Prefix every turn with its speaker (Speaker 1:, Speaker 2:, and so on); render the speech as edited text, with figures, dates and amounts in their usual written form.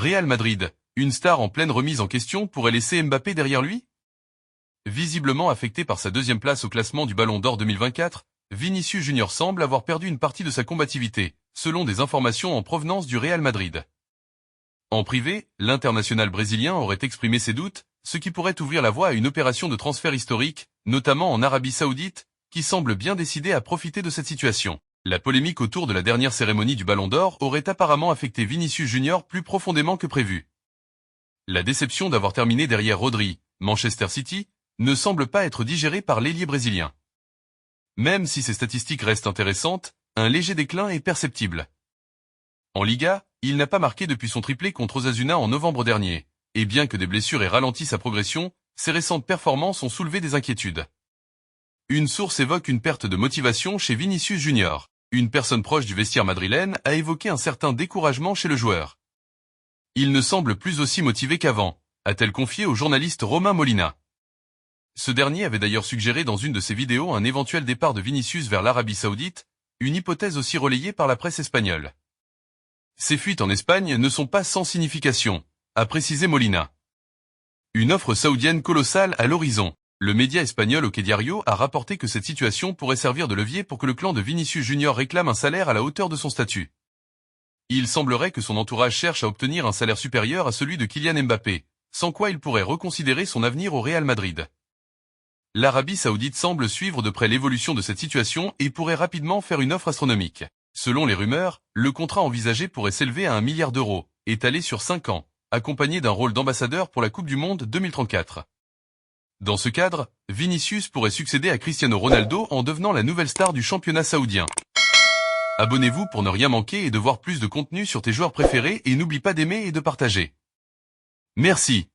Speaker 1: Real Madrid, une star en pleine remise en question pourrait laisser Mbappé derrière lui? Visiblement affecté par sa deuxième place au classement du Ballon d'Or 2024, Vinicius Junior semble avoir perdu une partie de sa combativité, selon des informations en provenance du Real Madrid. En privé, l'international brésilien aurait exprimé ses doutes, ce qui pourrait ouvrir la voie à une opération de transfert historique, notamment en Arabie Saoudite, qui semble bien décidée à profiter de cette situation. La polémique autour de la dernière cérémonie du Ballon d'Or aurait apparemment affecté Vinicius Junior plus profondément que prévu. La déception d'avoir terminé derrière Rodri, Manchester City, ne semble pas être digérée par l'ailier brésilien. Même si ces statistiques restent intéressantes, un léger déclin est perceptible. En Liga, il n'a pas marqué depuis son triplé contre Osasuna en novembre dernier, et bien que des blessures aient ralenti sa progression, ses récentes performances ont soulevé des inquiétudes. Une source évoque une perte de motivation chez Vinicius Junior. Une personne proche du vestiaire madrilène a évoqué un certain découragement chez le joueur. Il ne semble plus aussi motivé qu'avant, a-t-elle confié au journaliste Romain Molina. Ce dernier avait d'ailleurs suggéré dans une de ses vidéos un éventuel départ de Vinicius vers l'Arabie Saoudite, une hypothèse aussi relayée par la presse espagnole. Ces fuites en Espagne ne sont pas sans signification, a précisé Molina. Une offre saoudienne colossale à l'horizon. Le média espagnol OK Diario a rapporté que cette situation pourrait servir de levier pour que le clan de Vinicius Junior réclame un salaire à la hauteur de son statut. Il semblerait que son entourage cherche à obtenir un salaire supérieur à celui de Kylian Mbappé, sans quoi il pourrait reconsidérer son avenir au Real Madrid. L'Arabie Saoudite semble suivre de près l'évolution de cette situation et pourrait rapidement faire une offre astronomique. Selon les rumeurs, le contrat envisagé pourrait s'élever à 1 milliard d'euros, étalé sur 5 ans, accompagné d'un rôle d'ambassadeur pour la Coupe du Monde 2034. Dans ce cadre, Vinicius pourrait succéder à Cristiano Ronaldo en devenant la nouvelle star du championnat saoudien. Abonnez-vous pour ne rien manquer et de voir plus de contenu sur tes joueurs préférés et n'oublie pas d'aimer et de partager. Merci.